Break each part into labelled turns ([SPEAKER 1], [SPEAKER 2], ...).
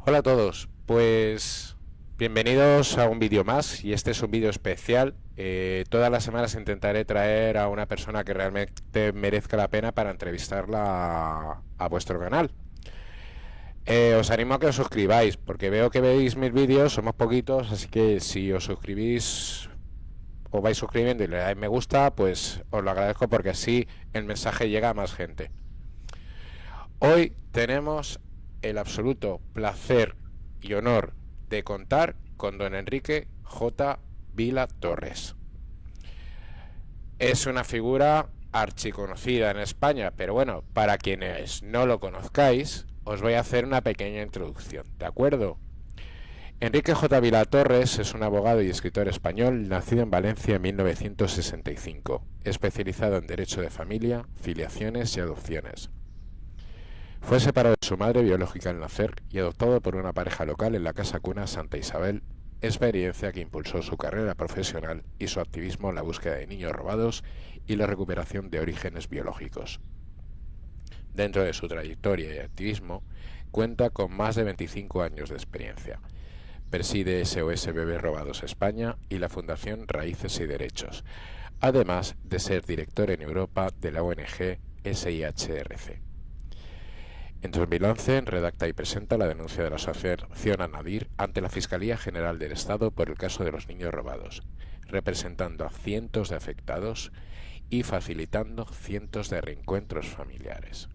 [SPEAKER 1] Hola a todos, pues bienvenidos a un vídeo más y este es un vídeo especial. Todas las semanas intentaré traer a una persona que realmente merezca la pena para entrevistarla a vuestro canal. Os animo a que os suscribáis porque veo que veis mis vídeos, somos poquitos, así que si os suscribís os vais suscribiendo y le dais me gusta, pues os lo agradezco porque así el mensaje llega a más gente. Hoy tenemos el absoluto placer y honor de contar con don Enrique J. Vila Torres. Es una figura archiconocida en España, pero bueno, para quienes no lo conozcáis, os voy a hacer una pequeña introducción, ¿de acuerdo? Enrique J. Vila Torres es un abogado y escritor español nacido en Valencia en 1965, especializado en Derecho de Familia, Filiaciones y Adopciones. Fue separado de su madre biológica al nacer y adoptado por una pareja local en la Casa Cuna Santa Isabel, experiencia que impulsó su carrera profesional y su activismo en la búsqueda de niños robados y la recuperación de orígenes biológicos. Dentro de su trayectoria y activismo, cuenta con más de 25 años de experiencia. Preside SOS Bebés Robados España y la Fundación Raíces y Derechos, además de ser director en Europa de la ONG SIHRC. En 2011 redacta y presenta la denuncia de la asociación Anadir ante la Fiscalía General del Estado por el caso de los niños robados, representando a cientos de afectados y facilitando cientos de reencuentros familiares.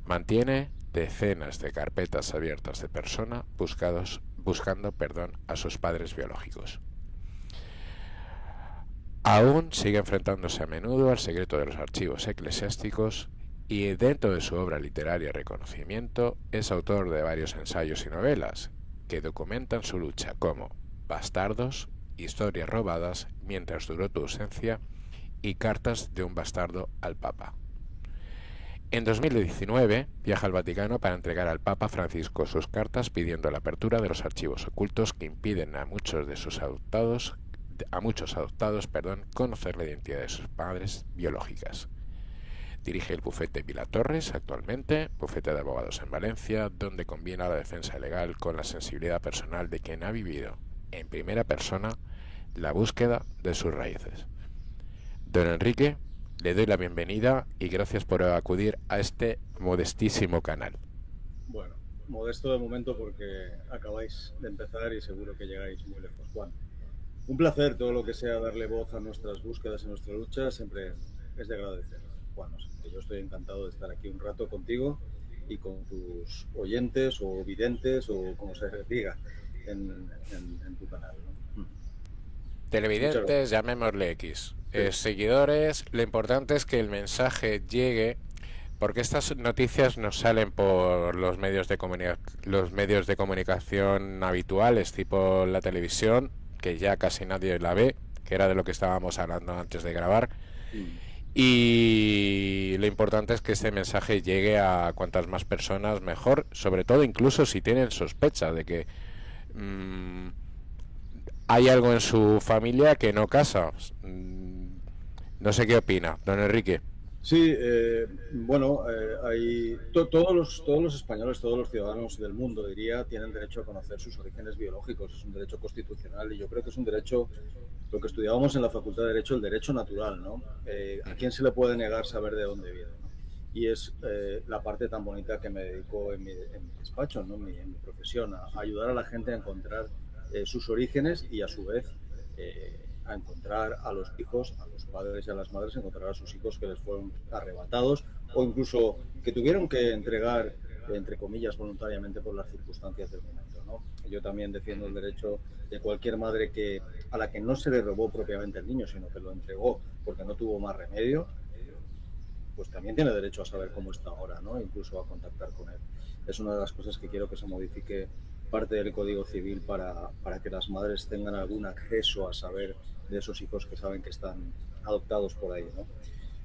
[SPEAKER 1] Mantiene decenas de carpetas abiertas de personas buscando a sus padres biológicos. Aún sigue enfrentándose a menudo al secreto de los archivos eclesiásticos y dentro de su obra literaria Reconocimiento es autor de varios ensayos y novelas que documentan su lucha como Bastardos, Historias robadas mientras duró tu ausencia y Cartas de un bastardo al Papa. En 2019 viaja al Vaticano para entregar al Papa Francisco sus cartas pidiendo la apertura de los archivos ocultos que impiden a muchos adoptados conocer la identidad de sus padres biológicas. Dirige el bufete Vila Torres actualmente, bufete de abogados en Valencia, donde combina la defensa legal con la sensibilidad personal de quien ha vivido, en primera persona, la búsqueda de sus raíces. Don Enrique, le doy la bienvenida y gracias por acudir a este modestísimo canal.
[SPEAKER 2] Bueno, modesto de momento porque acabáis de empezar y seguro que llegáis muy lejos, Juan. Un placer, todo lo que sea darle voz a nuestras búsquedas y nuestra lucha siempre es de agradecer, Juan. O sea, que yo estoy encantado de estar aquí un rato contigo y con tus oyentes o videntes o como se diga en tu canal, ¿no? Muchas
[SPEAKER 1] Televidentes,
[SPEAKER 2] gracias.
[SPEAKER 1] llamémosle X.
[SPEAKER 2] Sí.
[SPEAKER 1] Seguidores, lo importante es que el mensaje llegue porque estas noticias nos salen por los medios de comunicación habituales, tipo la televisión, que ya casi nadie la ve, que era de lo que estábamos hablando antes de grabar.
[SPEAKER 2] Mm.
[SPEAKER 1] Y lo importante es que este mensaje llegue a cuantas más personas mejor, sobre todo incluso si tienen sospecha de que mmm, hay algo en su familia que no casa. No sé qué opina, don Enrique.
[SPEAKER 2] Sí, bueno, todos los españoles, todos los ciudadanos del mundo, diría, tienen derecho a conocer sus orígenes biológicos. Es un derecho constitucional y yo creo que es un derecho, lo que estudiábamos en la Facultad de Derecho, el derecho natural, ¿no? ¿A quién se le puede negar saber de dónde viene, ¿no? Y es la parte tan bonita que me dedico en mi despacho, ¿no? En mi profesión, a ayudar a la gente a encontrar sus orígenes y a su vez a encontrar a los hijos, a los padres y a las madres, encontrar a sus hijos que les fueron arrebatados o incluso que tuvieron que entregar, entre comillas, voluntariamente por las circunstancias del momento, ¿no? Yo también defiendo el derecho de cualquier madre a la que no se le robó propiamente el niño, sino que lo entregó porque no tuvo más remedio, pues también tiene derecho a saber cómo está ahora, ¿no? Incluso a contactar con él. Es una de las cosas que quiero que se modifique parte del Código Civil para que las madres tengan algún acceso a saber de esos hijos que saben que están adoptados por ahí, ¿no?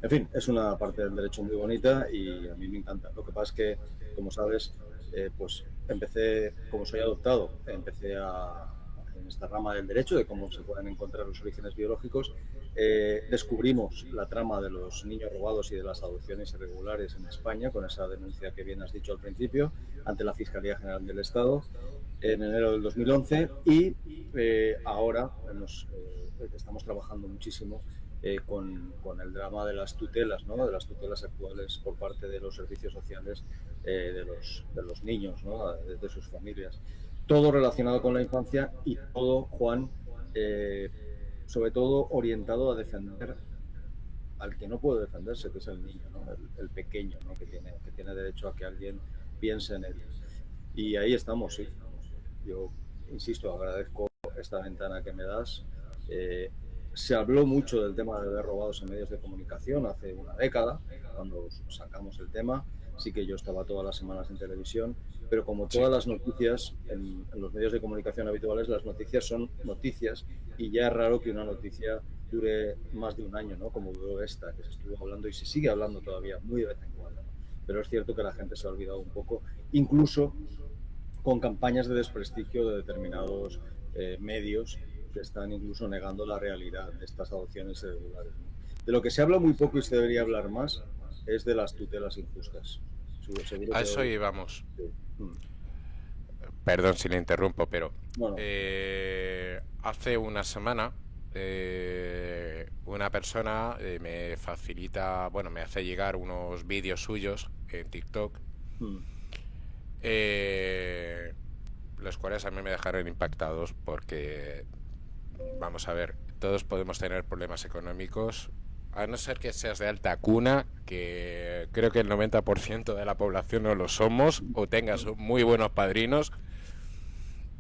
[SPEAKER 2] En fin, es una parte del derecho muy bonita y a mí me encanta. Lo que pasa es que, como sabes, pues empecé, como soy adoptado, empecé a en esta rama del derecho, de cómo se pueden encontrar los orígenes biológicos, descubrimos la trama de los niños robados y de las adopciones irregulares en España, con esa denuncia que bien has dicho al principio, ante la Fiscalía General del Estado, en enero del 2011, y ahora estamos trabajando muchísimo con el drama de las tutelas, ¿no? De las tutelas actuales por parte de los servicios sociales de los niños, ¿no? De sus familias. Todo relacionado con la infancia y todo, Juan, sobre todo orientado a defender al que no puede defenderse, que es el niño, ¿no? El pequeño, ¿no? que tiene derecho a que alguien piense en él. Y ahí estamos, sí. Yo, insisto, agradezco esta ventana que me das. Se habló mucho del tema de bebés robados en medios de comunicación hace una década, cuando sacamos el tema. Sí que yo estaba todas las semanas en televisión, pero como todas las noticias en los medios de comunicación habituales, las noticias son noticias y ya es raro que una noticia dure más de un año, ¿no? Como duró esta, que se estuvo hablando y se sigue hablando todavía muy de vez en cuando, ¿no? Pero es cierto que la gente se ha olvidado un poco, incluso con campañas de desprestigio de determinados medios que están incluso negando la realidad de estas adopciones irregulares, ¿no? De lo que se habla muy poco y se debería hablar más es de las tutelas injustas.
[SPEAKER 1] Seguro a eso hoy íbamos.
[SPEAKER 2] Sí.
[SPEAKER 1] Perdón si le interrumpo, pero
[SPEAKER 2] Bueno.
[SPEAKER 1] Hace una semana una persona me facilita, bueno, me hace llegar unos vídeos suyos en TikTok, los cuales a mí me dejaron impactados porque, vamos a ver, todos podemos tener problemas económicos, a no ser que seas de alta cuna, que creo que el 90% de la población no lo somos, o tengas muy buenos padrinos.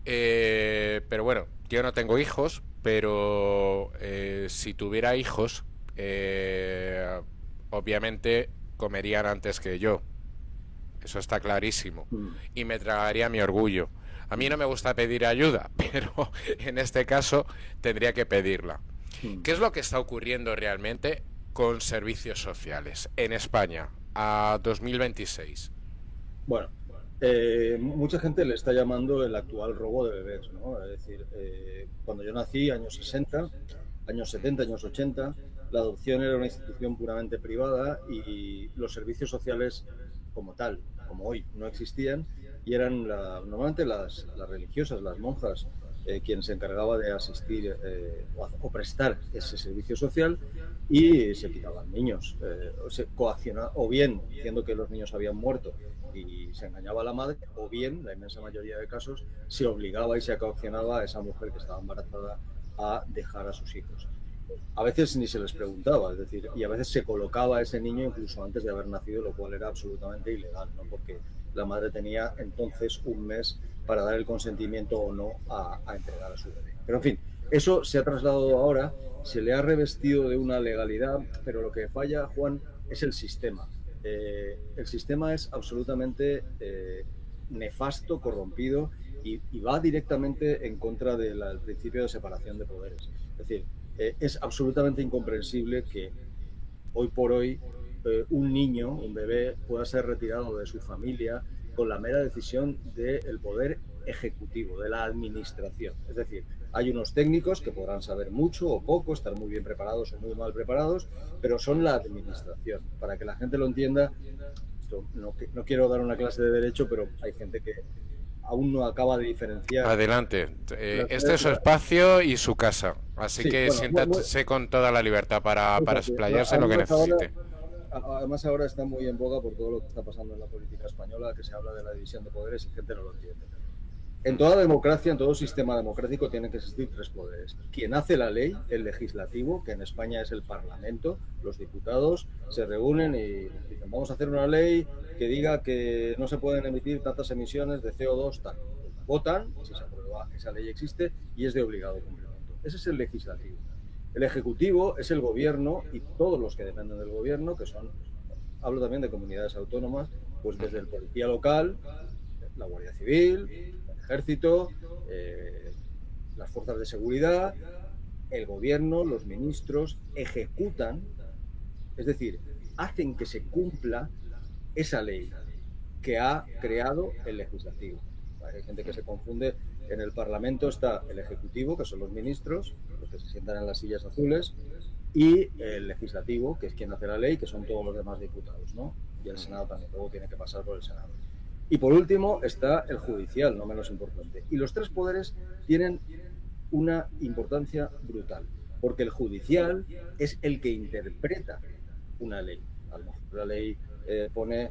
[SPEAKER 1] Pero bueno, yo no tengo hijos, pero si tuviera hijos, obviamente comerían antes que yo. Eso está clarísimo. Y me tragaría mi orgullo. A mí no me gusta pedir ayuda, pero en este caso tendría que pedirla. ¿Qué es lo que está ocurriendo realmente con servicios sociales en España a 2026?
[SPEAKER 2] Bueno, mucha gente le está llamando el actual robo de bebés, ¿no? Es decir, cuando yo nací, años 60, años 70, años 80, la adopción era una institución puramente privada y los servicios sociales como tal, como hoy, no existían y eran normalmente las religiosas, las monjas, quien se encargaba de asistir o prestar ese servicio social y se quitaban niños, se coaccionaba, o bien diciendo que los niños habían muerto y se engañaba a la madre, o bien, la inmensa mayoría de casos, se obligaba y se coaccionaba a esa mujer que estaba embarazada a dejar a sus hijos. A veces ni se les preguntaba, es decir, y a veces se colocaba a ese niño incluso antes de haber nacido, lo cual era absolutamente ilegal, ¿no? Porque la madre tenía entonces un mes para dar el consentimiento o no a entregar a su bebé. Pero en fin, eso se ha trasladado ahora, se le ha revestido de una legalidad, pero lo que falla, Juan, es el sistema. El sistema es absolutamente nefasto, corrompido y va directamente en contra del principio de separación de poderes. Es decir, es absolutamente incomprensible que hoy por hoy un niño, un bebé, pueda ser retirado de su familia con la mera decisión del poder ejecutivo, de la administración. Es decir, hay unos técnicos que podrán saber mucho o poco, estar muy bien preparados o muy mal preparados, pero son la administración. Para que la gente lo entienda, no quiero dar una clase de derecho, pero hay gente que aún no acaba de diferenciar.
[SPEAKER 1] Adelante, este es su espacio y su casa, así que siéntase con toda la libertad para explayarse en lo que necesite.
[SPEAKER 2] Además ahora está muy en boga por todo lo que está pasando en la política española, que se habla de la división de poderes y gente no lo entiende. En toda democracia, en todo sistema democrático, tienen que existir tres poderes. Quien hace la ley, el legislativo, que en España es el Parlamento, los diputados se reúnen y dicen, vamos a hacer una ley que diga que no se pueden emitir tantas emisiones de CO2, tal. Votan, si se aprueba, esa ley existe y es de obligado cumplimiento. Ese es el legislativo. El ejecutivo es el gobierno y todos los que dependen del gobierno, que son, hablo también de comunidades autónomas, pues desde el policía local, la Guardia Civil, el Ejército, las fuerzas de seguridad, el gobierno, los ministros, ejecutan, es decir, hacen que se cumpla esa ley que ha creado el legislativo. Hay gente que se confunde. En el Parlamento está el Ejecutivo, que son los ministros, los que se sientan en las sillas azules, y el Legislativo, que es quien hace la ley, que son todos los demás diputados, ¿no? Y el Senado también, luego tiene que pasar por el Senado. Y por último está el judicial, no menos importante. Y los tres poderes tienen una importancia brutal, porque el judicial es el que interpreta una ley. A lo mejor la ley pone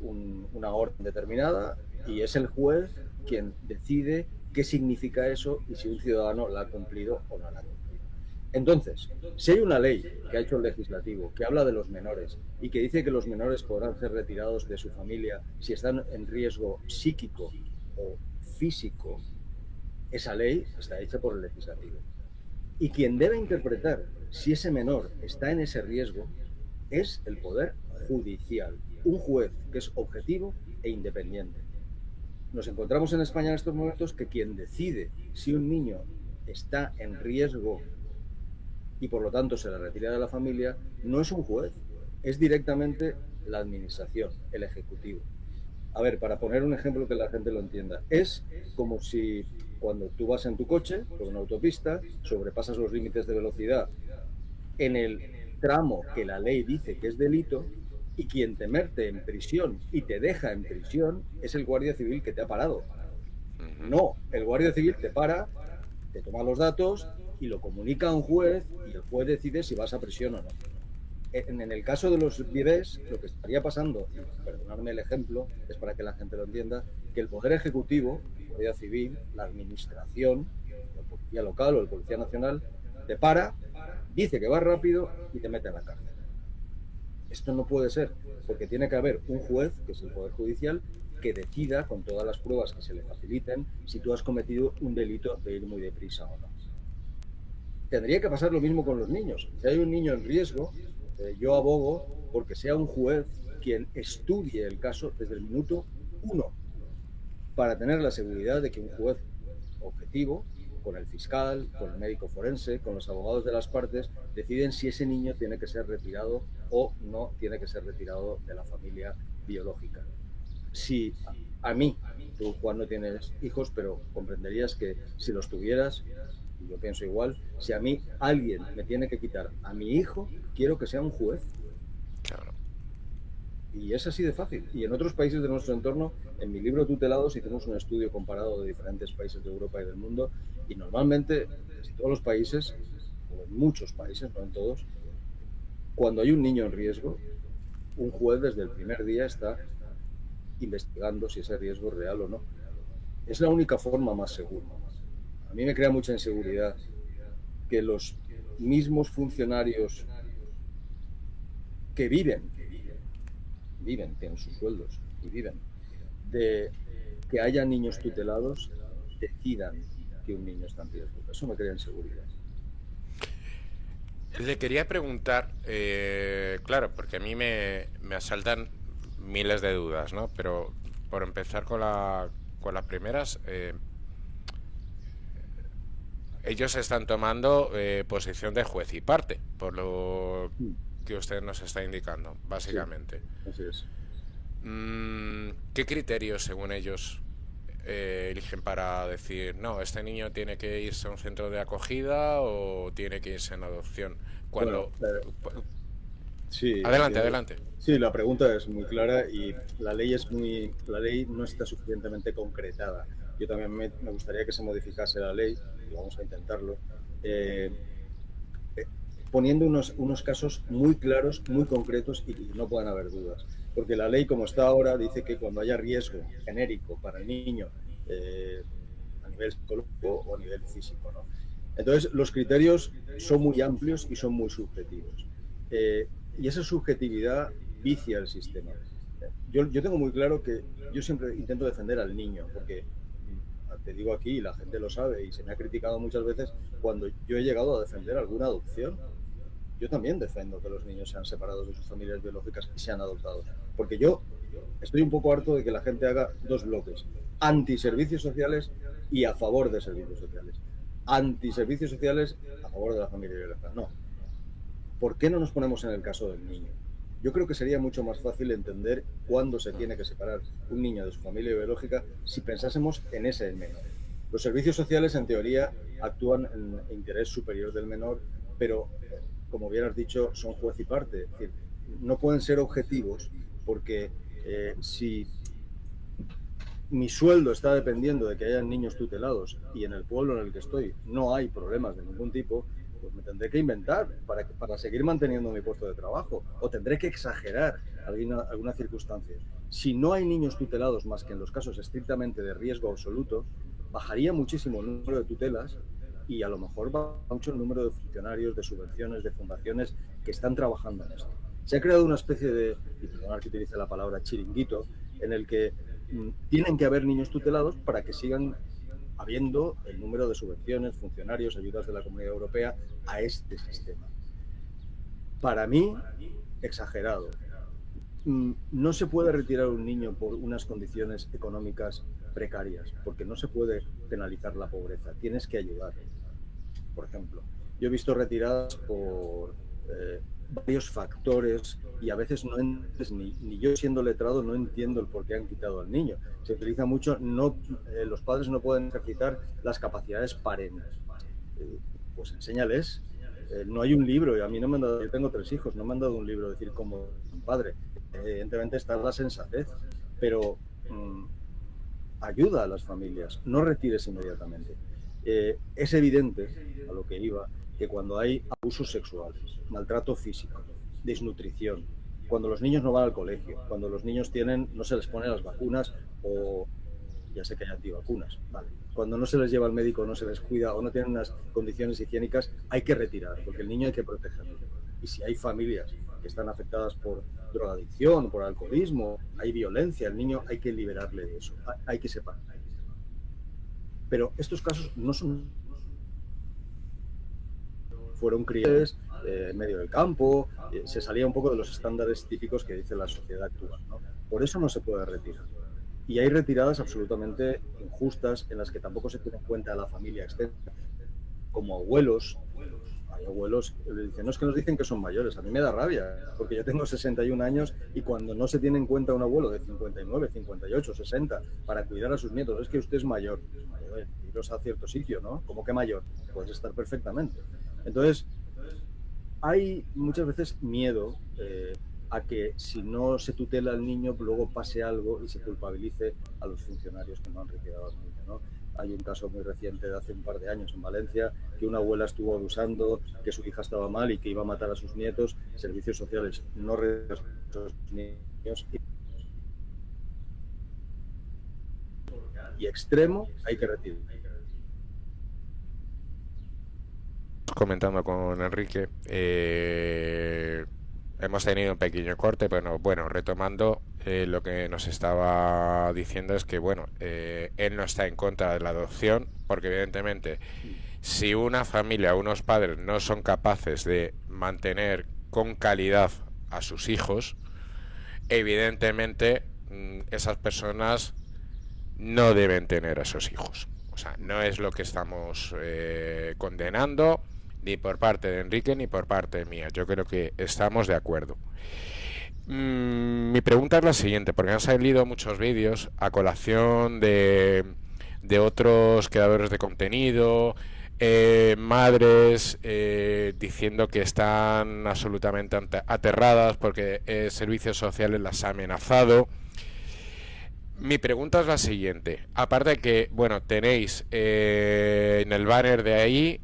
[SPEAKER 2] una orden determinada y es el juez quien decide qué significa eso y si un ciudadano la ha cumplido o no la ha cumplido. Entonces, si hay una ley que ha hecho el legislativo que habla de los menores y que dice que los menores podrán ser retirados de su familia si están en riesgo psíquico o físico, esa ley está hecha por el legislativo. Y quien debe interpretar si ese menor está en ese riesgo es el poder judicial, un juez que es objetivo e independiente. Nos encontramos en España en estos momentos que quien decide si un niño está en riesgo y por lo tanto se le retira de la familia no es un juez, es directamente la administración, el ejecutivo. A ver, para poner un ejemplo que la gente lo entienda, es como si cuando tú vas en tu coche por una autopista, sobrepasas los límites de velocidad en el tramo que la ley dice que es delito y quien te mete en prisión y te deja en prisión es el guardia civil que te ha parado. No, el guardia civil te para, te toma los datos y lo comunica a un juez y el juez decide si vas a prisión o no. En el caso de los bebés, lo que estaría pasando, y perdonadme el ejemplo, es para que la gente lo entienda, que el Poder Ejecutivo, el Poder Civil, la Administración, la Policía Local o el Policía Nacional, te para, dice que va rápido y te mete en la cárcel. Esto no puede ser, porque tiene que haber un juez, que es el Poder Judicial, que decida, con todas las pruebas que se le faciliten, si tú has cometido un delito de ir muy deprisa o no. Tendría que pasar lo mismo con los niños. Si hay un niño en riesgo, yo abogo porque sea un juez quien estudie el caso desde el minuto 1 para tener la seguridad de que un juez objetivo, con el fiscal, con el médico forense, con los abogados de las partes, deciden si ese niño tiene que ser retirado o no tiene que ser retirado de la familia biológica. Si a mí, tú Juan no tienes hijos, pero comprenderías que si los tuvieras, y yo pienso igual, si a mí alguien me tiene que quitar a mi hijo, quiero que sea un juez.
[SPEAKER 1] Claro.
[SPEAKER 2] Y es así de fácil. Y en otros países de nuestro entorno, en mi libro Tutelados, hicimos un estudio comparado de diferentes países de Europa y del mundo, y normalmente, en todos los países, o en muchos países, no en todos, cuando hay un niño en riesgo, un juez desde el primer día está investigando si ese riesgo es real o no. Es la única forma más segura. A mí me crea mucha inseguridad que los mismos funcionarios que viven, tienen sus sueldos y viven, de que haya niños tutelados, decidan que un niño está en riesgo. Eso me crea inseguridad.
[SPEAKER 1] Le quería preguntar, claro, porque a mí me asaltan miles de dudas, ¿no? Pero por empezar con las primeras, ellos están tomando posición de juez y parte, por lo que usted nos está indicando, básicamente.
[SPEAKER 2] Sí, así es.
[SPEAKER 1] ¿Qué criterios, según ellos, eligen para decir, no, este niño tiene que irse a un centro de acogida o tiene que irse en adopción? Cuando...
[SPEAKER 2] Bueno, sí,
[SPEAKER 1] adelante.
[SPEAKER 2] Sí, la pregunta es muy clara y la ley no está suficientemente concretada. Yo también me gustaría que se modificase la ley, y vamos a intentarlo, poniendo unos casos muy claros, muy concretos y que no puedan haber dudas. Porque la ley, como está ahora, dice que cuando haya riesgo genérico para el niño a nivel psicológico o a nivel físico, ¿no? Entonces, los criterios son muy amplios y son muy subjetivos. Y esa subjetividad vicia el sistema. Yo tengo muy claro que yo siempre intento defender al niño, porque te digo aquí, y la gente lo sabe, y se me ha criticado muchas veces, cuando yo he llegado a defender alguna adopción, yo también defiendo que los niños sean separados de sus familias biológicas y sean adoptados. Porque yo estoy un poco harto de que la gente haga dos bloques, anti-servicios sociales y a favor de servicios sociales. Anti-servicios sociales a favor de la familia biológica. No. ¿Por qué no nos ponemos en el caso del niño? yo creo que sería mucho más fácil entender cuándo se tiene que separar un niño de su familia biológica si pensásemos en ese menor. Los servicios sociales, en teoría, actúan en interés superior del menor, pero, como bien has dicho, son juez y parte. Es decir, no pueden ser objetivos porque si mi sueldo está dependiendo de que hayan niños tutelados y en el pueblo en el que estoy no hay problemas de ningún tipo, pues me tendré que inventar para seguir manteniendo mi puesto de trabajo, o tendré que exagerar alguna circunstancia. Si no hay niños tutelados más que en los casos estrictamente de riesgo absoluto, bajaría muchísimo el número de tutelas y a lo mejor va mucho el número de funcionarios, de subvenciones, de fundaciones que están trabajando en esto. Se ha creado una especie de, y perdonad que utilice la palabra chiringuito, en el que tienen que haber niños tutelados para que sigan habiendo el número de subvenciones, funcionarios, ayudas de la Comunidad Europea a este sistema. Para mí, exagerado. No se puede retirar a un niño por unas condiciones económicas precarias, porque no se puede penalizar la pobreza. Tienes que ayudar. Por ejemplo, yo he visto retiradas por varios factores y a veces no ni yo siendo letrado no entiendo el por qué han quitado al niño. Se utiliza mucho, los padres no pueden ejercitar las capacidades parenales. Pues enséñales. No hay un libro, y a mí no me han dado, yo tengo 3 hijos, no me han dado un libro decir como un padre. Evidentemente está la sensatez, pero ayuda a las familias, no retires inmediatamente. Es evidente, a lo que iba, que cuando hay abusos sexuales, maltrato físico, desnutrición, cuando los niños no van al colegio, cuando los niños no se les ponen las vacunas o ya sé que hay antivacunas, vale. Cuando no se les lleva al médico, no se les cuida o no tienen unas condiciones higiénicas, hay que retirar, porque el niño hay que protegerlo. Y si hay familias que están afectadas por drogadicción, por alcoholismo, hay violencia, el niño hay que liberarle de eso, hay que separar. Pero estos casos no fueron criados en medio del campo, se salía un poco de los estándares típicos que dice la sociedad actual, ¿no? Por eso no se puede retirar. Y hay retiradas absolutamente injustas en las que tampoco se tiene en cuenta a la familia externa, como abuelos. Hay abuelos que dicen, no, es que nos dicen que son mayores. A mí me da rabia, porque yo tengo 61 años y cuando no se tiene en cuenta un abuelo de 59, 58, 60 para cuidar a sus nietos, es que usted es mayor. Iros a cierto sitio, ¿no? ¿Cómo que mayor? Puedes estar perfectamente. Entonces, hay muchas veces miedo a que si no se tutela al niño, luego pase algo y se culpabilice a los funcionarios que no han retirado al niño, ¿no? Hay un caso muy reciente de hace un par de años en Valencia, que una abuela estuvo abusando, que su hija estaba mal y que iba a matar a sus nietos. Servicios sociales no retiraron a sus niños y extremo hay que retirar.
[SPEAKER 1] Comentando con Enrique, hemos tenido un pequeño corte, pero bueno, retomando lo que nos estaba diciendo es que bueno, él no está en contra de la adopción, porque evidentemente si una familia, unos padres no son capaces de mantener con calidad a sus hijos, evidentemente esas personas no deben tener a esos hijos. O sea, no es lo que estamos condenando, ni por parte de Enrique ni por parte mía. Yo creo que estamos de acuerdo. Mi pregunta es la siguiente, porque han salido muchos vídeos a colación de otros creadores de contenido, madres diciendo que están absolutamente aterradas porque servicios sociales las ha amenazado. Mi pregunta es la siguiente. Aparte de que, bueno, tenéis en el banner de ahí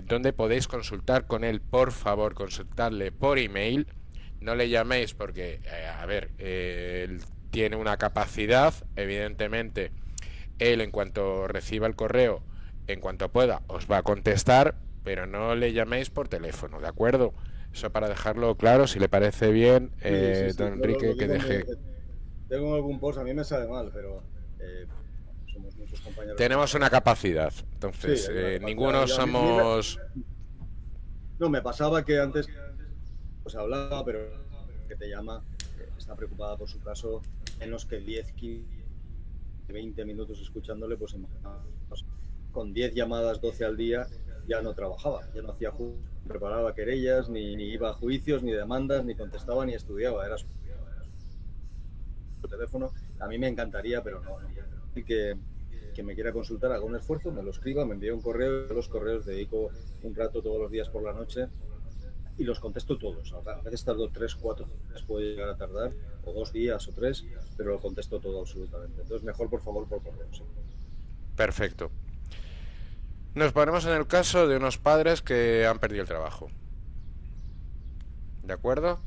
[SPEAKER 1] donde podéis consultar con él, por favor, consultarle por email. No le llaméis porque, a ver, él tiene una capacidad, evidentemente, él en cuanto reciba el correo, en cuanto pueda, os va a contestar, pero no le llaméis por teléfono, ¿de acuerdo? Eso para dejarlo claro, si le parece bien,
[SPEAKER 2] sí,
[SPEAKER 1] don Enrique, que deje...
[SPEAKER 2] Tengo algún post, a mí me sale mal, pero somos muchos compañeros.
[SPEAKER 1] Tenemos una capacidad, entonces
[SPEAKER 2] sí,
[SPEAKER 1] ninguno somos...
[SPEAKER 2] No, me pasaba que antes pues hablaba, pero que te llama, está preocupada por su caso, menos que 10, 15, 20 minutos escuchándole, pues con 10 llamadas, 12 al día, ya no trabajaba, ya no hacía preparaba querellas, ni iba a juicios, ni demandas, ni contestaba, ni estudiaba, era su teléfono. A mí me encantaría, pero no. Y que me quiera consultar, haga un esfuerzo, me lo escriba, me envíe un correo. Yo los correos dedico un rato todos los días por la noche y los contesto todos. A veces tardo 3, 4 días, puede llegar a tardar, o 2 días o 3, pero lo contesto todo absolutamente. Entonces, mejor, por favor, por correo. Sí.
[SPEAKER 1] Perfecto. Nos ponemos en el caso de unos padres que han perdido el trabajo. ¿De acuerdo?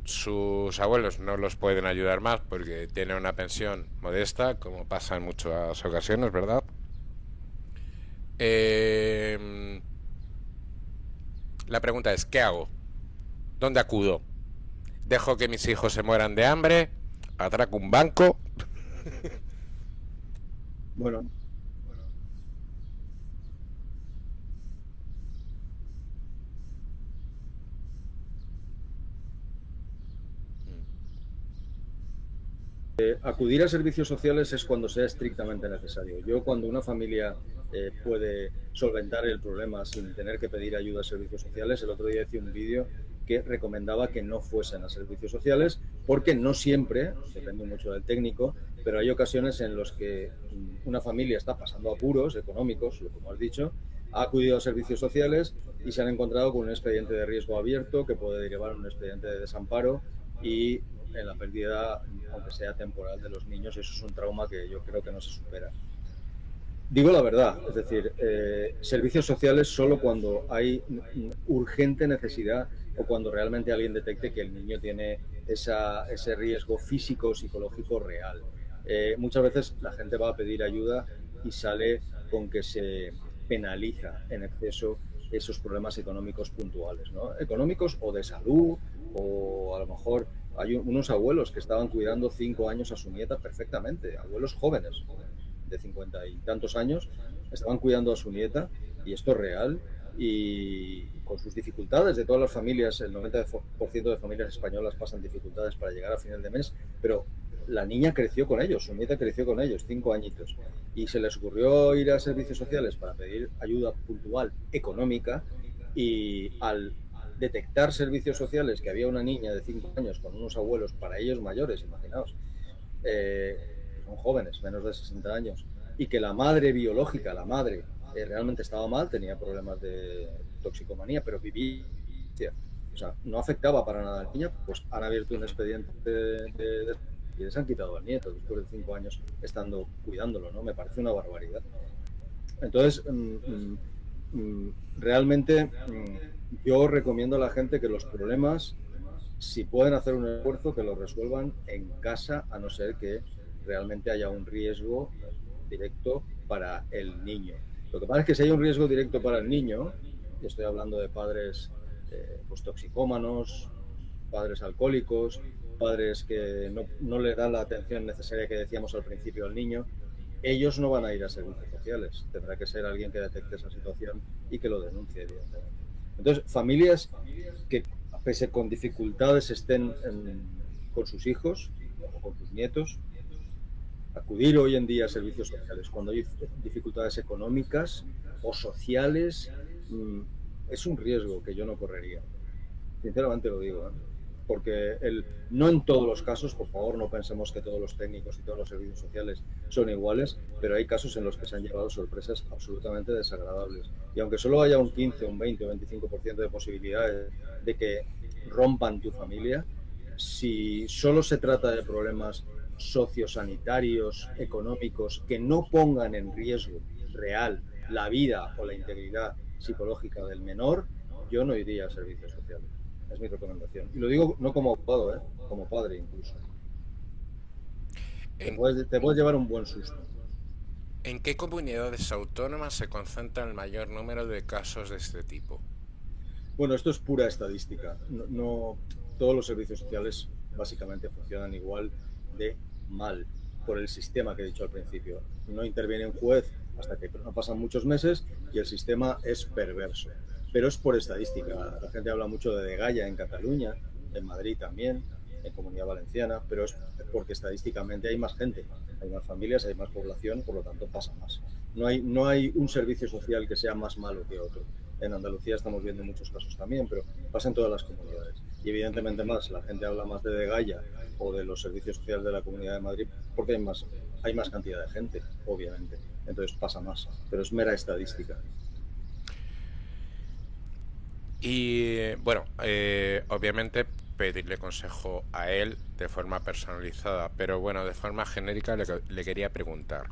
[SPEAKER 1] Sus abuelos no los pueden ayudar más porque tienen una pensión modesta, como pasa en muchas ocasiones, ¿verdad? La pregunta es, ¿qué hago? ¿Dónde acudo? ¿Dejo que mis hijos se mueran de hambre? ¿Atraco un banco?
[SPEAKER 2] Bueno, acudir a servicios sociales es cuando sea estrictamente necesario. Yo, cuando una familia puede solventar el problema sin tener que pedir ayuda a servicios sociales, el otro día hice un vídeo que recomendaba que no fuesen a servicios sociales, porque no siempre, depende mucho del técnico, pero hay ocasiones en las que una familia está pasando apuros económicos, como has dicho, ha acudido a servicios sociales y se han encontrado con un expediente de riesgo abierto que puede derivar en un expediente de desamparo y en la pérdida, aunque sea temporal, de los niños. Eso es un trauma que yo creo que no se supera. Digo la verdad, es decir, servicios sociales solo cuando hay urgente necesidad o cuando realmente alguien detecte que el niño tiene ese riesgo físico o psicológico real. Muchas veces la gente va a pedir ayuda y sale con que se penaliza en exceso esos problemas económicos puntuales, ¿no? Económicos o de salud, o a lo mejor hay unos abuelos que estaban cuidando 5 años a su nieta perfectamente, abuelos jóvenes, de 50 y tantos años, estaban cuidando a su nieta, y esto es real, y con sus dificultades de todas las familias, el 90% de familias españolas pasan dificultades para llegar a final de mes, pero la niña creció con ellos, su nieta creció con ellos, 5 añitos, y se les ocurrió ir a servicios sociales para pedir ayuda puntual económica, y al detectar servicios sociales que había una niña de 5 años con unos abuelos, para ellos mayores, imaginaos, son jóvenes, menos de 60 años, y que la madre biológica, la madre, realmente estaba mal, tenía problemas de toxicomanía, pero vivía, o sea, no afectaba para nada a la niña, pues han abierto un expediente y les han quitado al nieto después de 5 años estando cuidándolo, ¿no? Me parece una barbaridad. Entonces, realmente yo recomiendo a la gente que los problemas, si pueden hacer un esfuerzo, que lo resuelvan en casa, a no ser que realmente haya un riesgo directo para el niño. Lo que pasa es que si hay un riesgo directo para el niño, y estoy hablando de padres pues toxicómanos, padres alcohólicos, padres que no le dan la atención necesaria que decíamos al principio al niño, ellos no van a ir a servicios sociales. Tendrá que ser alguien que detecte esa situación y que lo denuncie, evidentemente. Entonces, familias que, pese con dificultades, estén con sus hijos o con sus nietos, acudir hoy en día a servicios sociales cuando hay dificultades económicas o sociales, es un riesgo que yo no correría. Sinceramente lo digo, ¿eh? Porque no en todos los casos, por favor, no pensemos que todos los técnicos y todos los servicios sociales son iguales, pero hay casos en los que se han llevado sorpresas absolutamente desagradables. Y aunque solo haya un 15, un 20 o 25% de posibilidades de que rompan tu familia, si solo se trata de problemas sociosanitarios, económicos, que no pongan en riesgo real la vida o la integridad psicológica del menor, yo no iría a servicios sociales. Es mi recomendación. Y lo digo no como abogado, como padre incluso. Te
[SPEAKER 1] ¿En,
[SPEAKER 2] puedes llevar un buen susto.
[SPEAKER 1] ¿En qué comunidades autónomas se concentra el mayor número de casos de este tipo?
[SPEAKER 2] Bueno, esto es pura estadística. No todos los servicios sociales básicamente funcionan igual de mal por el sistema que he dicho al principio. No interviene un juez hasta que no pasan muchos meses y el sistema es perverso. Pero es por estadística. La gente habla mucho de Degaya en Cataluña, en Madrid también, en Comunidad Valenciana, pero es porque estadísticamente hay más gente, hay más familias, hay más población, por lo tanto pasa más. No hay un servicio social que sea más malo que otro. En Andalucía estamos viendo muchos casos también, pero pasa en todas las comunidades. Y evidentemente más, la gente habla más de Degaya o de los servicios sociales de la Comunidad de Madrid porque hay más cantidad de gente, obviamente. Entonces pasa más, pero es mera estadística.
[SPEAKER 1] Y bueno, obviamente pedirle consejo a él de forma personalizada, pero bueno, de forma genérica le quería preguntar.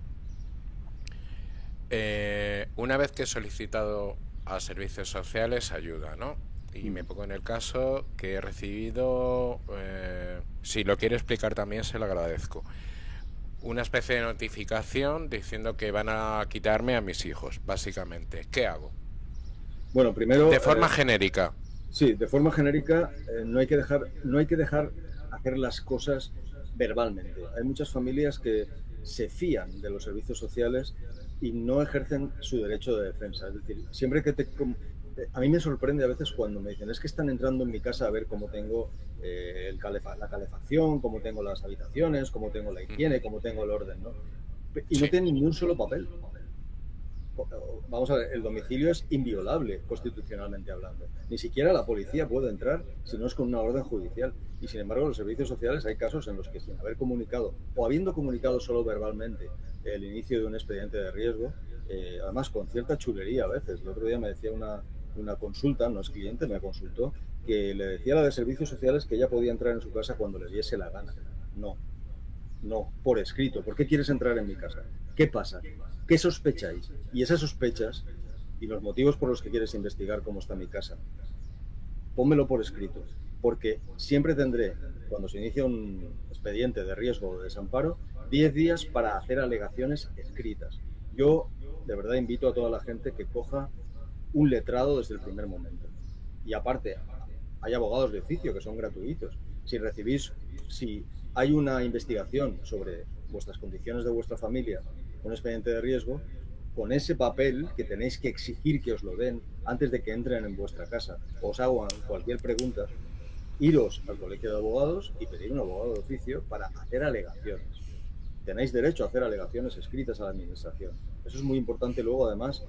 [SPEAKER 1] Una vez que he solicitado a servicios sociales ayuda, ¿no? Y me pongo en el caso que he recibido, si lo quiere explicar también se lo agradezco, una especie de notificación diciendo que van a quitarme a mis hijos, básicamente. ¿Qué hago?
[SPEAKER 2] Bueno,
[SPEAKER 1] De
[SPEAKER 2] primero,
[SPEAKER 1] forma genérica.
[SPEAKER 2] sí, de forma genérica, no hay que dejar hacer las cosas verbalmente. Hay muchas familias que se fían de los servicios sociales y no ejercen su derecho de defensa. Es decir, siempre que a mí me sorprende a veces cuando me dicen, es que están entrando en mi casa a ver cómo tengo la calefacción, cómo tengo las habitaciones, cómo tengo la higiene, cómo tengo el orden, ¿no? Y no
[SPEAKER 1] Sí.
[SPEAKER 2] tienen ni un solo papel. Vamos a ver, el domicilio es inviolable constitucionalmente hablando. Ni siquiera la policía puede entrar si no es con una orden judicial. Y sin embargo, los servicios sociales hay casos en los que sin haber comunicado o habiendo comunicado solo verbalmente el inicio de un expediente de riesgo, además con cierta chulería a veces. El otro día me decía una consulta, no es cliente, me consultó, que le decía a la de servicios sociales que ella podía entrar en su casa cuando le diese la gana. No, no, por escrito. ¿Por qué quieres entrar en mi casa? ¿Qué pasa? ¿Qué sospecháis? Y esas sospechas y los motivos por los que quieres investigar cómo está mi casa, pónmelo por escrito. Porque siempre tendré, cuando se inicia un expediente de riesgo o de desamparo, 10 días para hacer alegaciones escritas. Yo, de verdad, invito a toda la gente que coja un letrado desde el primer momento. Y aparte, hay abogados de oficio que son gratuitos. Si hay una investigación sobre vuestras condiciones de vuestra familia, un expediente de riesgo, con ese papel que tenéis que exigir que os lo den antes de que entren en vuestra casa, os hagan cualquier pregunta, iros al colegio de abogados y pedir un abogado de oficio para hacer alegaciones. Tenéis derecho a hacer alegaciones escritas a la administración. Eso es muy importante luego, además,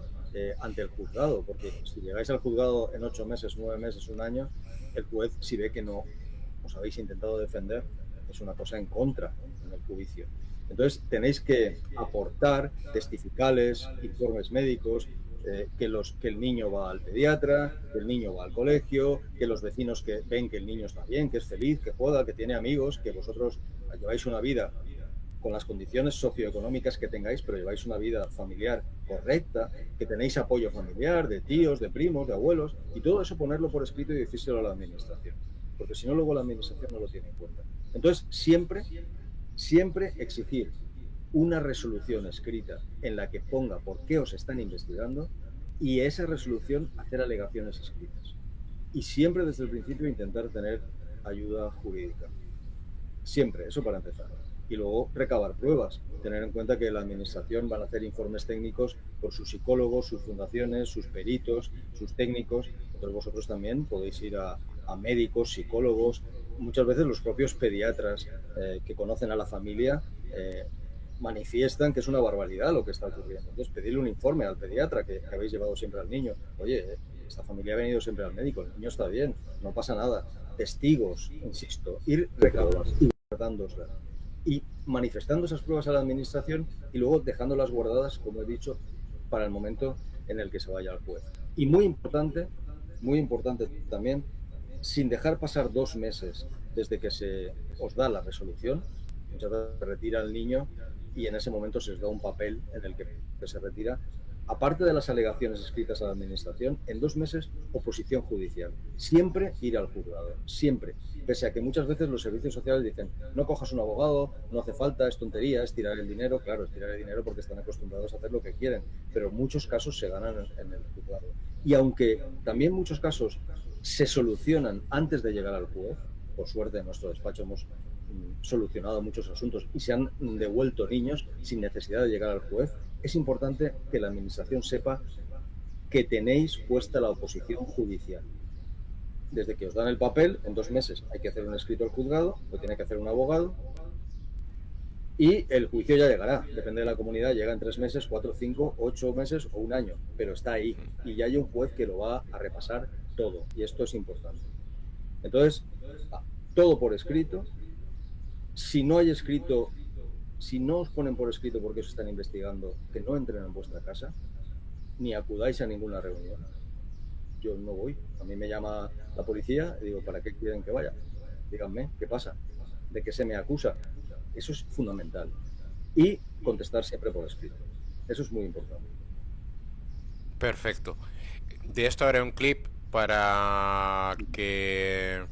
[SPEAKER 2] ante el juzgado, porque si llegáis al juzgado en 8 meses, 9 meses, un año, el juez, si ve que no os habéis intentado defender, es una cosa en contra en el juicio. Entonces, tenéis que aportar testificales, informes médicos, que el niño va al pediatra, que el niño va al colegio, que los vecinos que ven que el niño está bien, que es feliz, que juega, que tiene amigos, que vosotros lleváis una vida con las condiciones socioeconómicas que tengáis, pero lleváis una vida familiar correcta, que tenéis apoyo familiar de tíos, de primos, de abuelos, y todo eso ponerlo por escrito y decírselo a la administración, porque si no luego la administración no lo tiene en cuenta. Entonces, siempre exigir una resolución escrita en la que ponga por qué os están investigando y esa resolución hacer alegaciones escritas. Y siempre desde el principio intentar tener ayuda jurídica. Siempre, eso para empezar. Y luego recabar pruebas. Tener en cuenta que la administración van a hacer informes técnicos por sus psicólogos, sus fundaciones, sus peritos, sus técnicos. Entonces vosotros también podéis ir a médicos, psicólogos, muchas veces los propios pediatras que conocen a la familia manifiestan que es una barbaridad lo que está ocurriendo. Entonces pedirle un informe al pediatra que habéis llevado siempre al niño. Oye, esta familia ha venido siempre al médico, el niño está bien, no pasa nada. Testigos, insisto, ir recabando y manifestando esas pruebas a la administración y luego dejándolas guardadas, como he dicho, para el momento en el que se vaya al juez. Y muy importante también, sin dejar pasar 2 meses desde que se os da la resolución, muchas veces se retira el niño y en ese momento se os da un papel en el que se retira. Aparte de las alegaciones escritas a la administración, en 2 meses, oposición judicial. Siempre ir al juzgado, siempre. Pese a que muchas veces los servicios sociales dicen, no cojas un abogado, no hace falta, es tontería, es tirar el dinero. Claro, es tirar el dinero porque están acostumbrados a hacer lo que quieren, pero en muchos casos se ganan en el juzgado. Y aunque también muchos casos se solucionan antes de llegar al juez, por suerte en nuestro despacho hemos solucionado muchos asuntos y se han devuelto niños sin necesidad de llegar al juez, es importante que la administración sepa que tenéis puesta la oposición judicial. Desde que os dan el papel, en 2 meses hay que hacer un escrito al juzgado, lo tiene que hacer un abogado, Y el juicio ya llegará, depende de la comunidad, llega en 3 meses, 4, 5, 8 meses o un año, pero está ahí y ya hay un juez que lo va a repasar todo y esto es importante. Entonces, todo por escrito. Si no hay escrito, si no os ponen por escrito porque os están investigando, que no entren en vuestra casa, ni acudáis a ninguna reunión. Yo no voy. A mí me llama la policía y digo, ¿para qué quieren que vaya? Díganme, ¿qué pasa? ¿De qué se me acusa? Eso es fundamental. Y contestar siempre por escrito. Eso es muy importante.
[SPEAKER 1] Perfecto. De esto haré un clip para que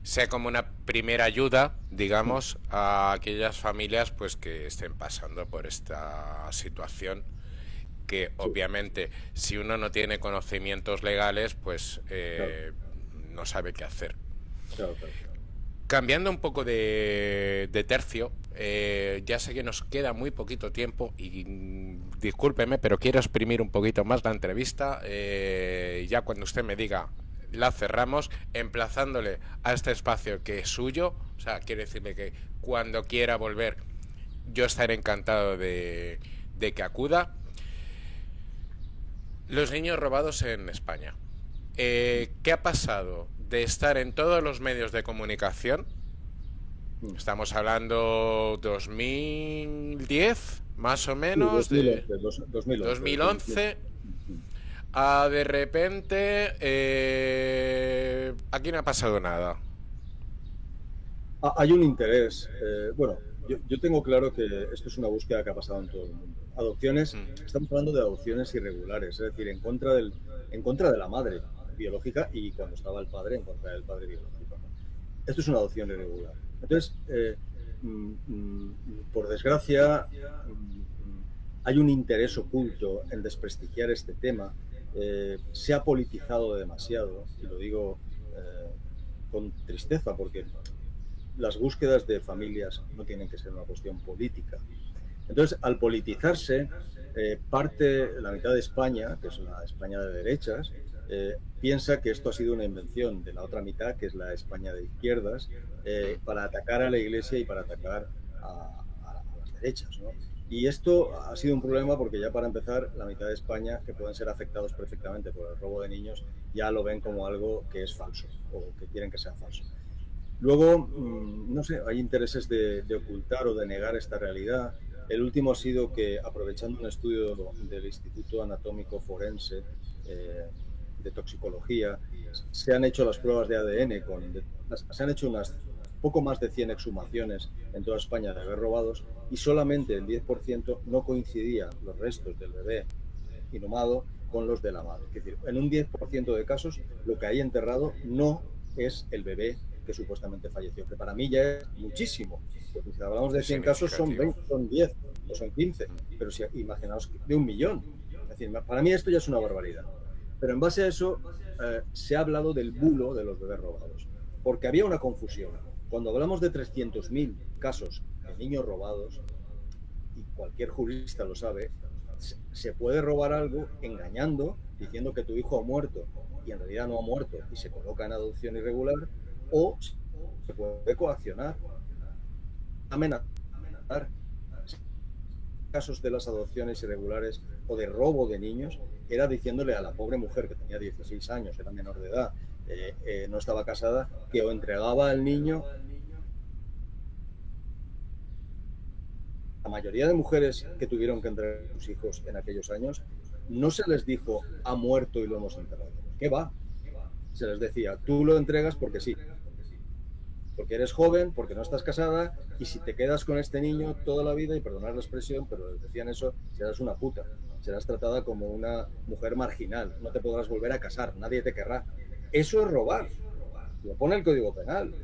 [SPEAKER 1] sea como una primera ayuda, digamos, a aquellas familias pues que estén pasando por esta situación, que
[SPEAKER 2] Sí,
[SPEAKER 1] obviamente si uno no tiene conocimientos legales pues
[SPEAKER 2] claro,
[SPEAKER 1] no sabe qué hacer.
[SPEAKER 2] claro, claro.
[SPEAKER 1] Cambiando un poco de tercio, ya sé que nos queda muy poquito tiempo y discúlpeme, pero quiero exprimir un poquito más la entrevista. Ya cuando usted me diga, la cerramos, emplazándole a este espacio que es suyo. O sea, quiere decirle que cuando quiera volver, yo estaré encantado de que acuda. Los niños robados en España. ¿Qué ha pasado de estar en todos los medios de comunicación?
[SPEAKER 2] Mm.
[SPEAKER 1] Estamos hablando 2010, más o
[SPEAKER 2] Sí,
[SPEAKER 1] menos, de
[SPEAKER 2] 2011, 2011,
[SPEAKER 1] 2011,
[SPEAKER 2] 2011. Mm.
[SPEAKER 1] a de repente, aquí no ha pasado nada.
[SPEAKER 2] Hay un interés. Bueno, yo tengo claro que esto es una búsqueda que ha pasado en todo el mundo. Adopciones,
[SPEAKER 1] Mm.
[SPEAKER 2] estamos hablando de adopciones irregulares, es decir, en contra de la madre biológica y cuando estaba el padre, en contra del padre biológico, ¿no? Esto es una adopción irregular. Entonces, por desgracia, hay un interés oculto en desprestigiar este tema. Se ha politizado demasiado, y lo digo con tristeza, porque las búsquedas de familias no tienen que ser una cuestión política. Entonces, al politizarse, la mitad de España, que es una España de derechas, piensa que esto ha sido una invención de la otra mitad, que es la España de izquierdas, para atacar a la Iglesia y para atacar a las derechas, ¿no? Y esto ha sido un problema porque ya para empezar, la mitad de España, que pueden ser afectados perfectamente por el robo de niños, ya lo ven como algo que es falso o que quieren que sea falso. Luego, no sé, hay intereses de ocultar o de negar esta realidad. El último ha sido que, aprovechando un estudio del Instituto Anatómico Forense de Toxicología, se han hecho las pruebas de ADN, se han hecho unas poco más de 100 exhumaciones en toda España de bebés robados y solamente el 10% no coincidía los restos del bebé inhumado con los de la madre. Es decir, en un 10% de casos lo que hay enterrado no es el bebé que supuestamente falleció, que para mí ya es muchísimo, porque si hablamos de
[SPEAKER 1] Es
[SPEAKER 2] 100 casos son
[SPEAKER 1] significativo.
[SPEAKER 2] 20, son 10 o son 15, pero si imaginaos de 1 millón. Es decir, para mí esto ya es una barbaridad. Pero en base a eso se ha hablado del bulo de los bebés robados, porque había una confusión. Cuando hablamos de 300.000 casos de niños robados, y cualquier jurista lo sabe, se puede robar algo engañando, diciendo que tu hijo ha muerto y en realidad no ha muerto y se coloca en adopción irregular, o se puede coaccionar, amenazar. Casos de las adopciones irregulares o de robo de niños era diciéndole a la pobre mujer que tenía 16 años, era menor de edad, no estaba casada, que o entregaba al niño. La mayoría de mujeres que tuvieron que entregar a sus hijos en aquellos años, no se les dijo ha muerto y lo hemos enterrado. ¿Qué va? Se les decía, tú lo entregas porque sí, porque eres joven, porque no estás casada, y si te quedas con este niño toda la vida, y perdonad la expresión, pero les decían eso, serás una puta, serás tratada como una mujer marginal, no te podrás volver a casar, nadie te querrá. Eso es robar, lo pone el Código Penal.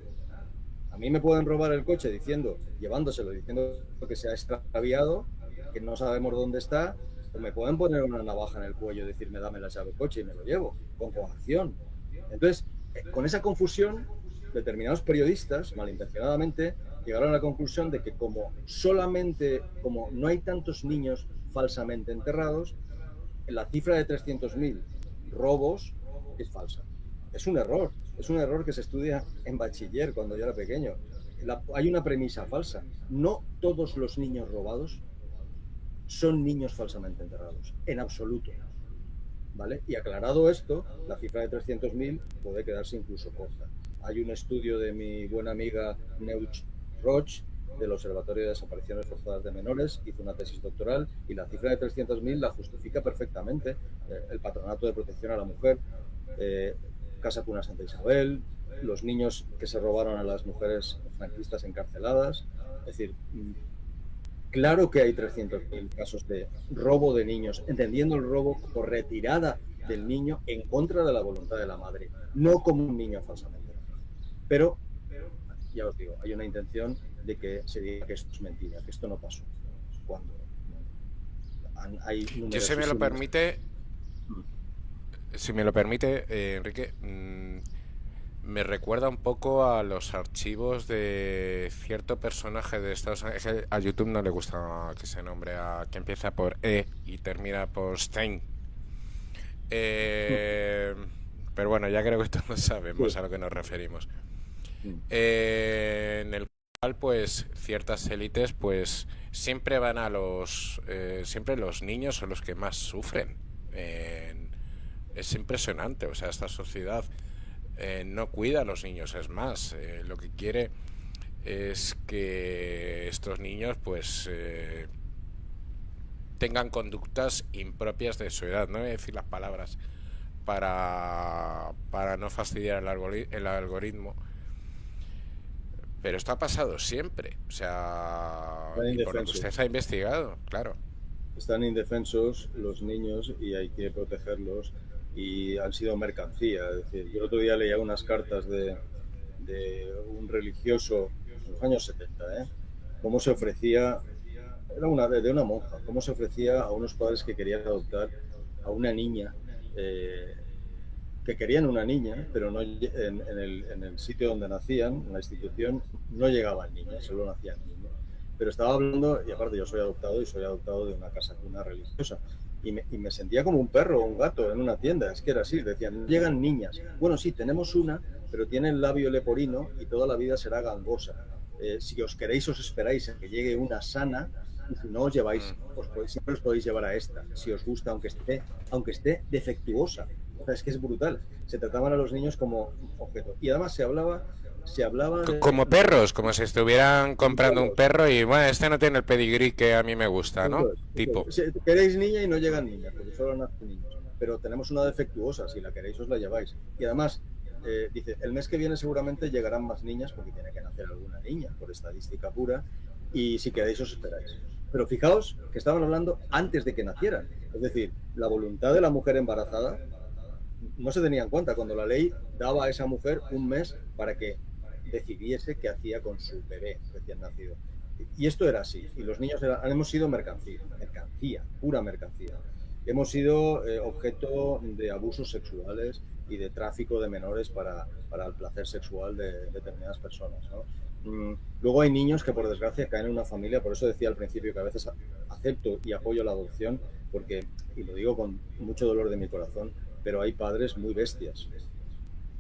[SPEAKER 2] A mí me pueden robar el coche llevándoselo, diciendo que se ha extraviado, que no sabemos dónde está, o me pueden poner una navaja en el cuello y decirme dame la llave del coche y me lo llevo, con coacción. Entonces, con esa confusión, determinados periodistas, malintencionadamente, llegaron a la conclusión de que como no hay tantos niños falsamente enterrados, la cifra de 300.000 robos es falsa. Es un error que se estudia en bachiller cuando yo era pequeño. hay una premisa falsa. No todos los niños robados son niños falsamente enterrados, en absoluto. ¿Vale? Y aclarado esto, la cifra de 300.000 puede quedarse incluso corta. Hay un estudio de mi buena amiga Neus Roch, del Observatorio de Desapariciones Forzadas de Menores, hizo una tesis doctoral y la cifra de 300.000 la justifica perfectamente. El Patronato de Protección a la Mujer, Casa Cuna Santa Isabel, los niños que se robaron a las mujeres franquistas encarceladas. Es decir, claro que hay 300.000 casos de robo de niños, entendiendo el robo como retirada del niño en contra de la voluntad de la madre, no como un niño falsamente. Pero, ya os digo, hay una intención de que se diga que esto es mentira, que esto no pasó. Cuando hay
[SPEAKER 1] Yo, si me lo permite, Enrique, me recuerda un poco a los archivos de cierto personaje de Estados Unidos. A YouTube no le gusta que se nombre a que empieza por E y termina por Stein. Pero bueno, ya creo que todos sabemos a lo que nos referimos. En el cual, pues, ciertas élites, pues, siempre van a siempre los niños son los que más sufren. Es impresionante, o sea, esta sociedad no cuida a los niños, es más, lo que quiere es que estos niños pues tengan conductas impropias de su edad. No voy a decir las palabras para no fastidiar el algoritmo, pero esto ha pasado siempre, o sea, y por lo que usted ha investigado, claro.
[SPEAKER 2] Están indefensos los niños y hay que protegerlos, y han sido mercancía. Es decir, yo el otro día leía unas cartas de un religioso en los años 70, cómo se ofrecía, era de una monja, cómo se ofrecía a unos padres que querían adoptar a una niña, que querían una niña, pero no en el sitio donde nacían, en la institución, no llegaban niñas, solo nacían niños. Pero estaba hablando, y aparte yo soy adoptado de una casa cuna religiosa, y me sentía como un perro o un gato en una tienda. Es que era así, decían, llegan niñas. Bueno, sí, tenemos una, pero tiene el labio leporino y toda la vida será gangosa. Si os queréis, os esperáis a que llegue una sana, y si no os lleváis, siempre os podéis llevar a esta, si os gusta, aunque esté defectuosa. O sea, es que es brutal. Se trataban a los niños como objeto. Y además se hablaba
[SPEAKER 1] como perros, como si estuvieran comprando un perro y bueno, este no tiene el pedigrí que a mí me gusta, ¿no? Tipo.
[SPEAKER 2] Si queréis niña y no llegan niñas, porque solo nacen niños. Pero tenemos una defectuosa, si la queréis os la lleváis. Y además, dice, el mes que viene seguramente llegarán más niñas, porque tiene que nacer alguna niña, por estadística pura, y si queréis os esperáis. Pero fijaos que estaban hablando antes de que nacieran. Es decir, la voluntad de la mujer embarazada no se tenía en cuenta cuando la ley daba a esa mujer un mes para que decidiese qué hacía con su bebé recién nacido. Y esto era así. Y los niños hemos sido mercancía, pura mercancía. Hemos sido objeto de abusos sexuales y de tráfico de menores para el placer sexual de determinadas personas, ¿no? Luego hay niños que por desgracia caen en una familia. Por eso decía al principio que a veces acepto y apoyo la adopción, porque, y lo digo con mucho dolor de mi corazón, pero hay padres muy bestias.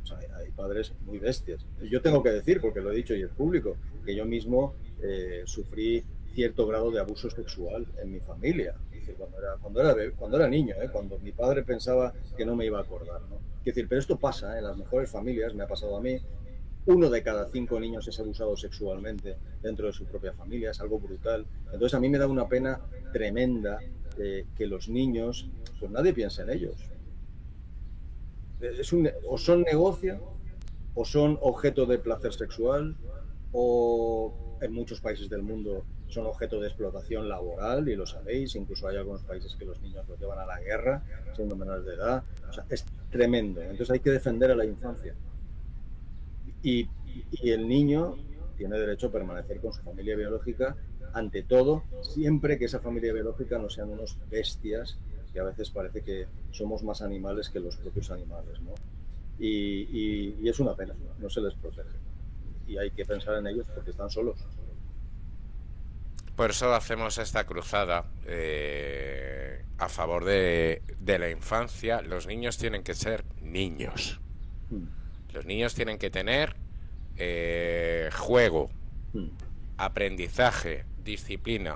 [SPEAKER 2] O sea, hay padres muy bestias. Yo tengo que decir, porque lo he dicho y es público, que yo mismo sufrí cierto grado de abuso sexual en mi familia. Dice, cuando era niño, cuando mi padre pensaba que no me iba a acordar, ¿no? Es decir, pero esto pasa en las mejores familias, me ha pasado a mí. 1 de cada 5 niños es abusado sexualmente dentro de su propia familia, es algo brutal. Entonces a mí me da una pena tremenda que los niños, pues nadie piensa en ellos. O son negocio, o son objeto de placer sexual, o en muchos países del mundo son objeto de explotación laboral, y lo sabéis. Incluso hay algunos países que los niños los llevan a la guerra siendo menores de edad. O sea, es tremendo. Entonces hay que defender a la infancia. Y el niño tiene derecho a permanecer con su familia biológica, ante todo, siempre que esa familia biológica no sean unos bestias, que a veces parece que somos más animales que los propios animales, ¿no? Y es una pena, no se les protege. Y hay que pensar en ellos porque están solos.
[SPEAKER 1] Por eso hacemos esta cruzada a favor de la infancia. Los niños tienen que ser niños. Los niños tienen que tener juego,
[SPEAKER 2] Mm.
[SPEAKER 1] aprendizaje, disciplina.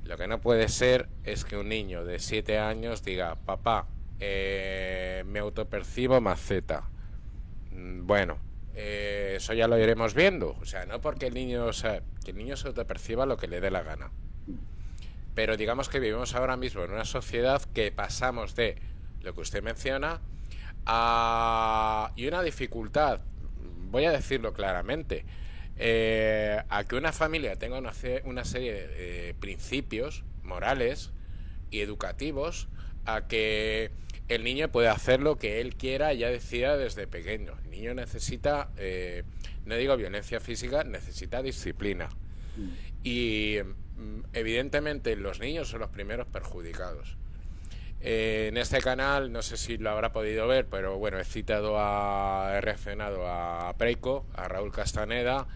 [SPEAKER 1] Lo que no puede ser es que un niño de 7 años diga, papá, me autopercibo maceta. Bueno, eso ya lo iremos viendo. O sea, no porque el niño, o sea, que el niño se autoperciba lo que le dé la gana. Pero digamos que vivimos ahora mismo en una sociedad que pasamos de lo que usted menciona y una dificultad, voy a decirlo claramente, a que una familia tenga una serie de principios morales y educativos, a que el niño puede hacer lo que él quiera y ya decida desde pequeño. El niño necesita, no digo violencia física, necesita disciplina. Y evidentemente los niños son los primeros perjudicados. En este canal, no sé si lo habrá podido ver, pero bueno, he reaccionado a Preiko, a Raúl Castaneda,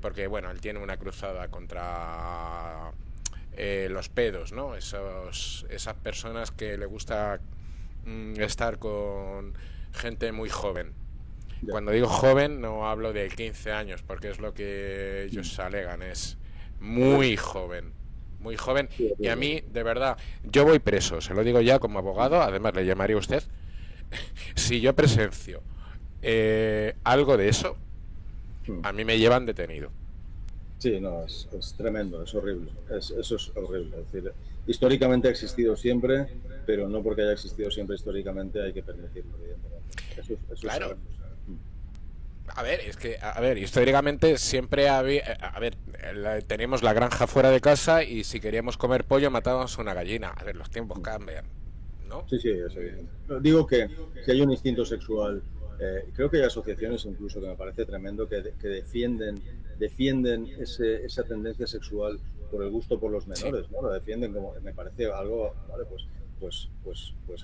[SPEAKER 1] porque bueno, él tiene una cruzada contra los pedos, ¿no? Esas personas que le gusta estar con gente muy joven.
[SPEAKER 2] Ya.
[SPEAKER 1] Cuando digo joven no hablo de 15 años, porque es lo que ellos alegan, es muy joven. Muy joven,
[SPEAKER 2] Sí,
[SPEAKER 1] y a mí, de verdad, yo voy preso, se lo digo ya como abogado, además le llamaría a usted, si yo presencio algo de eso, a mí me llevan detenido.
[SPEAKER 2] Sí, no, es tremendo, es horrible. Eso es horrible. Es decir, históricamente ha existido siempre, pero no porque haya existido siempre históricamente hay que permitirlo, evidentemente. Eso
[SPEAKER 1] Claro,
[SPEAKER 2] sabemos.
[SPEAKER 1] a ver, es que, a ver, históricamente siempre había, a ver, teníamos la granja fuera de casa y si queríamos comer pollo matábamos una gallina. A ver, los tiempos cambian, ¿no?
[SPEAKER 2] Sí, sí, es evidente. No, digo que hay un instinto sexual. Creo que hay asociaciones incluso que me parece tremendo que defienden esa tendencia sexual por el gusto por los
[SPEAKER 1] Sí.
[SPEAKER 2] menores, ¿no? Lo defienden como, me parece algo, vale, pues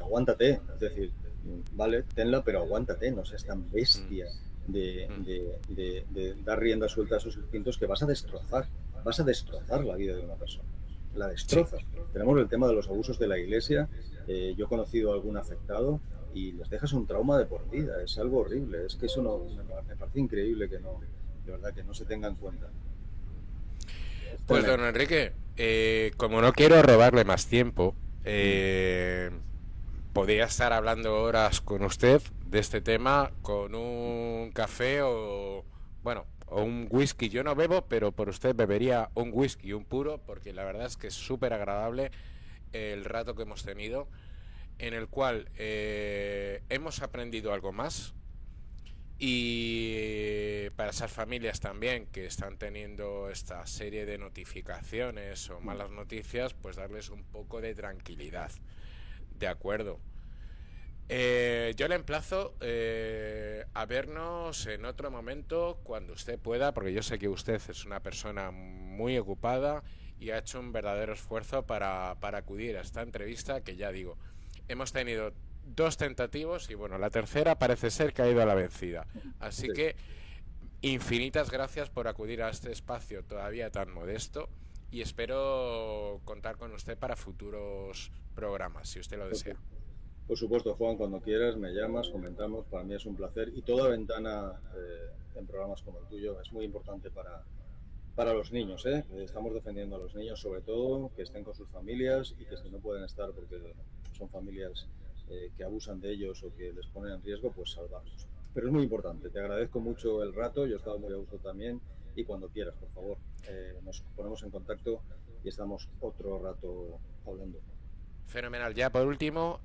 [SPEAKER 2] aguántate. Es decir, vale, tenla, pero aguántate, no seas tan bestia de dar rienda suelta a esos instintos que vas a destrozar la vida de una persona. La
[SPEAKER 1] Sí.
[SPEAKER 2] destrozas. Tenemos el tema de los abusos de la iglesia. Yo he conocido a algún afectado y les dejas un trauma de por vida. Es algo horrible. Es que eso no, me parece increíble que no, de verdad, que no se tenga en cuenta. Es
[SPEAKER 1] Pues
[SPEAKER 2] tremendo.
[SPEAKER 1] don Enrique, como no quiero robarle más tiempo,
[SPEAKER 2] Mm.
[SPEAKER 1] podría estar hablando horas con usted de este tema con un café o, bueno, o un whisky. Yo no bebo, pero por usted bebería un whisky, un puro, porque la verdad es que es súper agradable el rato que hemos tenido, en el cual hemos aprendido algo más. Y para esas familias también que están teniendo esta serie de notificaciones o malas noticias, pues darles un poco de tranquilidad. De acuerdo. Yo le emplazo a vernos en otro momento cuando usted pueda, porque yo sé que usted es una persona muy ocupada y ha hecho un verdadero esfuerzo para acudir a esta entrevista que ya digo, hemos tenido dos tentativos y bueno, la tercera parece ser que ha ido a la vencida. Así
[SPEAKER 2] Sí,
[SPEAKER 1] que infinitas gracias por acudir a este espacio todavía tan modesto y espero contar con usted para futuros programas, si usted lo
[SPEAKER 2] por,
[SPEAKER 1] desea.
[SPEAKER 2] por supuesto, Juan, cuando quieras me llamas, comentamos. Para mí es un placer. Y toda ventana en programas como el tuyo es muy importante para los niños, ¿eh? Estamos defendiendo a los niños, sobre todo, que estén con sus familias y que si no pueden estar porque son familias que abusan de ellos o que les ponen en riesgo, pues salvarlos. Pero es muy importante. Te agradezco mucho el rato. Yo he estado muy a gusto también. Y cuando quieras, por favor, nos ponemos en contacto y estamos otro rato hablando.
[SPEAKER 1] Fenomenal. Ya por último,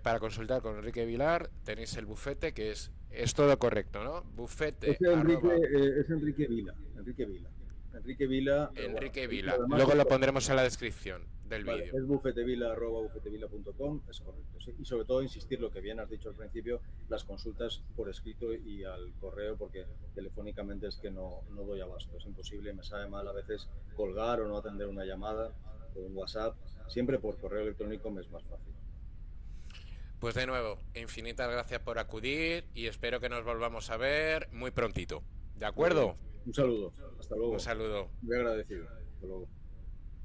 [SPEAKER 1] para consultar con Enrique Vilar, tenéis el bufete que es todo correcto, ¿no? Bufete arroba
[SPEAKER 2] Es Enrique Vila. Enrique Vila. Enrique Vila, pero bueno,
[SPEAKER 1] Enrique
[SPEAKER 2] lo
[SPEAKER 1] Vila.
[SPEAKER 2] demás
[SPEAKER 1] Luego
[SPEAKER 2] es
[SPEAKER 1] lo
[SPEAKER 2] correcto.
[SPEAKER 1] pondremos en la descripción del
[SPEAKER 2] Vale,
[SPEAKER 1] vídeo.
[SPEAKER 2] es bufetevila@bufetevila.com, es correcto. Sí. Y sobre todo insistir lo que bien has dicho al principio, las consultas por escrito y al correo, porque telefónicamente es que no doy abasto, es imposible, me sabe mal a veces colgar o no atender una llamada o un WhatsApp. Siempre por correo electrónico me es más fácil.
[SPEAKER 1] Pues de nuevo, infinitas gracias por acudir y espero que nos volvamos a ver muy prontito. ¿De
[SPEAKER 2] Muy bien.
[SPEAKER 1] acuerdo?
[SPEAKER 2] Un saludo. Hasta
[SPEAKER 1] Un
[SPEAKER 2] luego.
[SPEAKER 1] saludo.
[SPEAKER 2] Muy agradecido. Hasta luego.